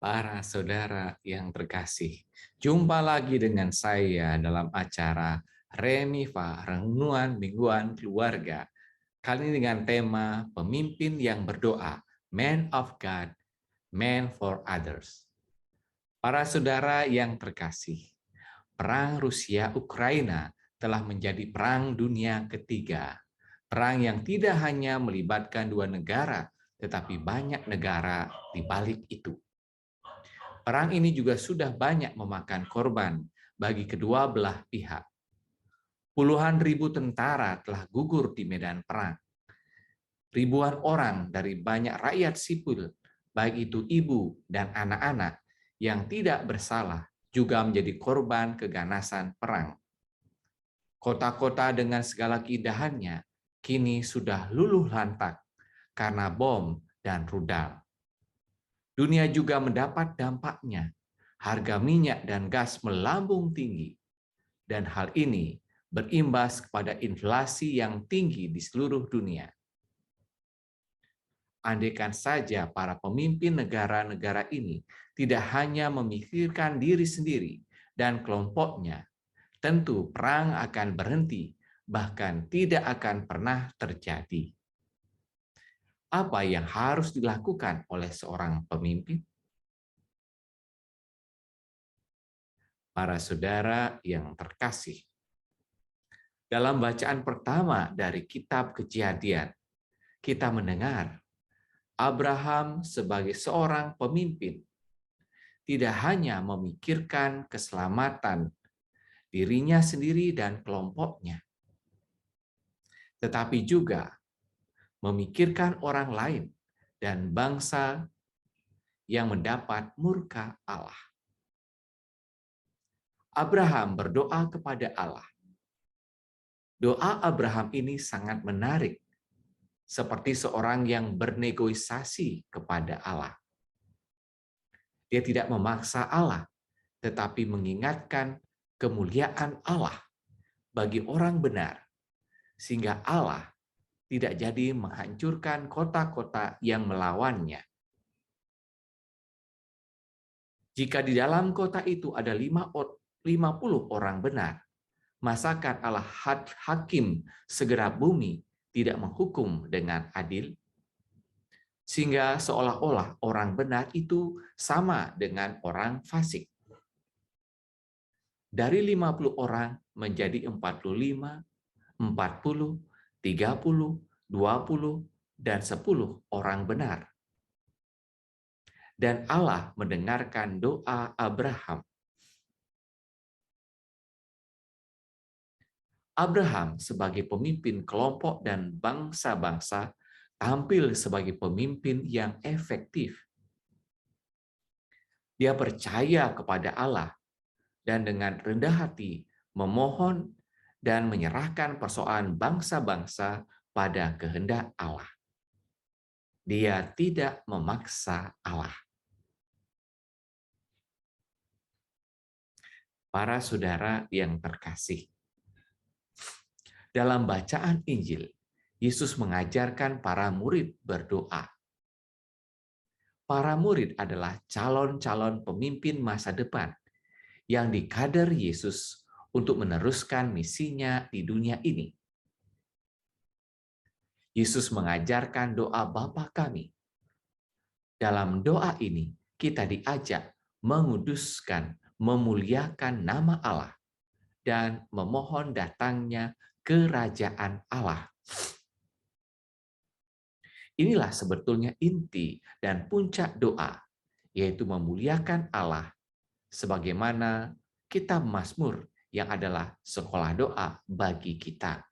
Para saudara yang terkasih, jumpa lagi dengan saya dalam acara Remifa Renungan Mingguan Keluarga. Kali ini dengan tema Pemimpin yang Berdoa, Man of God, Man for Others. Para saudara yang terkasih, Perang Rusia-Ukraina telah menjadi perang dunia ketiga. Perang yang tidak hanya melibatkan dua negara, tetapi banyak negara di balik itu. Perang ini juga sudah banyak memakan korban bagi kedua belah pihak. Puluhan ribu tentara telah gugur di medan perang. Ribuan orang dari banyak rakyat sipil, baik itu ibu dan anak-anak yang tidak bersalah, juga menjadi korban keganasan perang. Kota-kota dengan segala keindahannya kini sudah luluh lantak karena bom dan rudal. Dunia juga mendapat dampaknya. Harga minyak dan gas melambung tinggi, dan hal ini berimbas kepada inflasi yang tinggi di seluruh dunia. Andaikan saja para pemimpin negara-negara ini tidak hanya memikirkan diri sendiri dan kelompoknya, tentu perang akan berhenti, bahkan tidak akan pernah terjadi. Apa yang harus dilakukan oleh seorang pemimpin? Para saudara yang terkasih, dalam bacaan pertama dari kitab Kejadian, kita mendengar Abraham sebagai seorang pemimpin tidak hanya memikirkan keselamatan dirinya sendiri dan kelompoknya, tetapi juga memikirkan orang lain dan bangsa yang mendapat murka Allah. Abraham berdoa kepada Allah. Doa Abraham ini sangat menarik, seperti seorang yang bernegosiasi kepada Allah. Dia tidak memaksa Allah, tetapi mengingatkan kemuliaan Allah bagi orang benar, sehingga Allah tidak jadi menghancurkan kota-kota yang melawannya. Jika di dalam kota itu ada 50 orang benar, masakan Allah hakim segera bumi tidak menghukum dengan adil? Sehingga seolah-olah orang benar itu sama dengan orang fasik. Dari 50 orang menjadi 45, 40, 30, 20, dan 10 orang benar. Dan Allah mendengarkan doa Abraham. Abraham sebagai pemimpin kelompok dan bangsa-bangsa tampil sebagai pemimpin yang efektif. Dia percaya kepada Allah dan dengan rendah hati memohon dan menyerahkan persoalan bangsa-bangsa pada kehendak Allah. Dia tidak memaksa Allah. Para saudara yang terkasih, dalam bacaan Injil, Yesus mengajarkan para murid berdoa. Para murid adalah calon-calon pemimpin masa depan yang dikader Yesus untuk meneruskan misinya di dunia ini. Yesus mengajarkan doa Bapa kami. Dalam doa ini, kita diajak menguduskan, memuliakan nama Allah, dan memohon datangnya kerajaan Allah. Inilah sebetulnya inti dan puncak doa, yaitu memuliakan Allah, sebagaimana kitab Mazmur yang adalah sekolah doa bagi kita.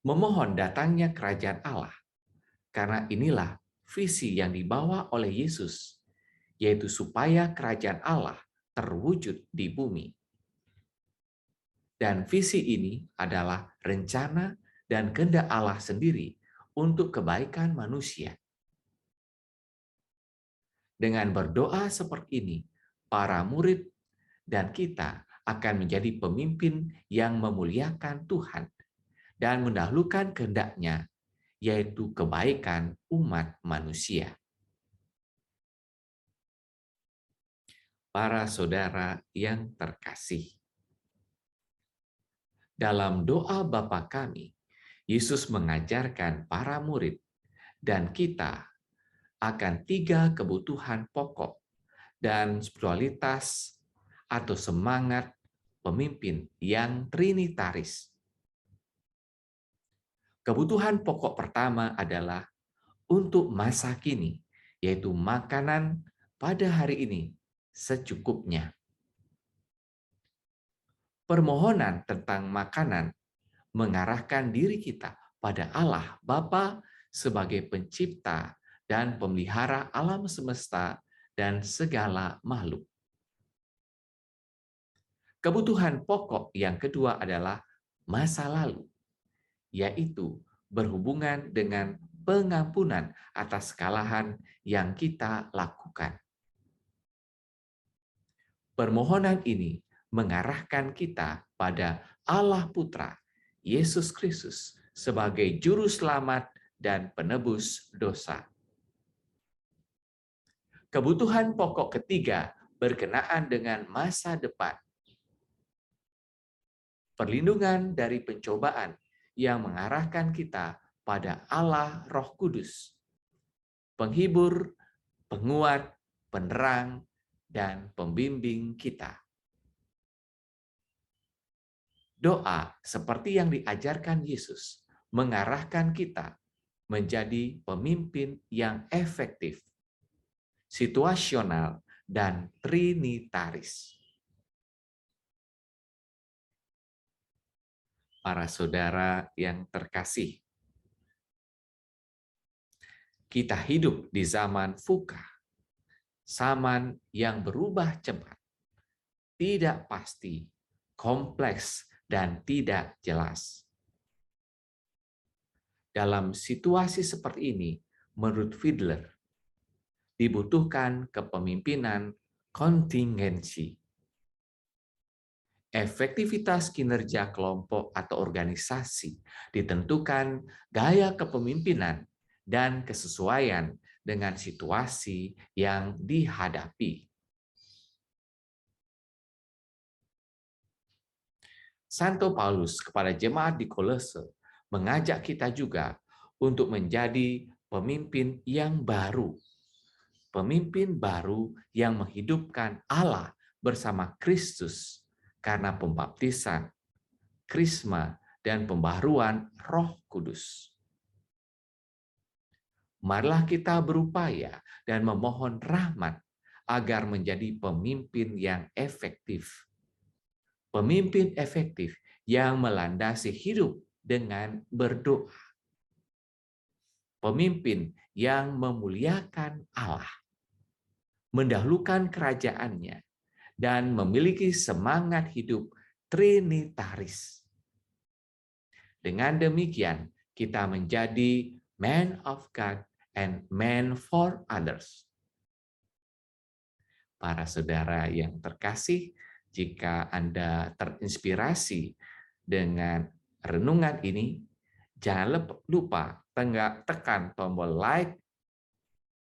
Memohon datangnya kerajaan Allah, karena inilah visi yang dibawa oleh Yesus, yaitu supaya kerajaan Allah terwujud di bumi. Dan visi ini adalah rencana dan kehendak Allah sendiri untuk kebaikan manusia. Dengan berdoa seperti ini, para murid dan kita akan menjadi pemimpin yang memuliakan Tuhan dan mendahulukan kehendak-Nya, yaitu kebaikan umat manusia. para saudara yang terkasih. Dalam doa Bapa kami, Yesus mengajarkan para murid dan kita akan 3 kebutuhan pokok dan spiritualitas atau semangat pemimpin yang trinitaris. Kebutuhan pokok pertama adalah untuk masa kini, yaitu makanan pada hari ini secukupnya. Permohonan tentang makanan mengarahkan diri kita pada Allah Bapa sebagai pencipta dan pemelihara alam semesta dan segala makhluk. Kebutuhan pokok yang kedua adalah masa lalu, yaitu berhubungan dengan pengampunan atas kesalahan yang kita lakukan. Permohonan ini mengarahkan kita pada Allah Putra, Yesus Kristus, sebagai Juru Selamat dan penebus dosa. Kebutuhan pokok ketiga berkenaan dengan masa depan. Perlindungan dari pencobaan yang mengarahkan kita pada Allah Roh Kudus, penghibur, penguat, penerang, dan pembimbing kita. Doa seperti yang diajarkan Yesus mengarahkan kita menjadi pemimpin yang efektif, situasional, dan trinitaris. Para saudara yang terkasih, kita hidup di zaman VUCA, zaman yang berubah cepat, tidak pasti, kompleks, dan tidak jelas. Dalam situasi seperti ini, menurut Fiedler, dibutuhkan kepemimpinan kontingensi. Efektivitas kinerja kelompok atau organisasi ditentukan gaya kepemimpinan dan kesesuaian dengan situasi yang dihadapi. Santo Paulus kepada jemaat di Kolose mengajak kita juga untuk menjadi pemimpin yang baru. Pemimpin baru yang menghidupkan Allah bersama Kristus karena pembaptisan, krisma, dan pembaharuan Roh Kudus. Marilah kita berupaya dan memohon rahmat agar menjadi pemimpin yang efektif. Pemimpin efektif yang melandasi hidup dengan berdoa. Pemimpin yang memuliakan Allah, mendahulukan kerajaannya, dan memiliki semangat hidup trinitaris. Dengan demikian, kita menjadi man of God and man for others. Para saudara yang terkasih, jika Anda terinspirasi dengan renungan ini, jangan lupa tekan tombol like,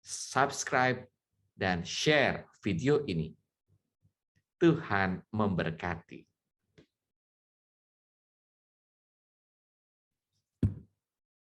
subscribe, dan share video ini. Tuhan memberkati.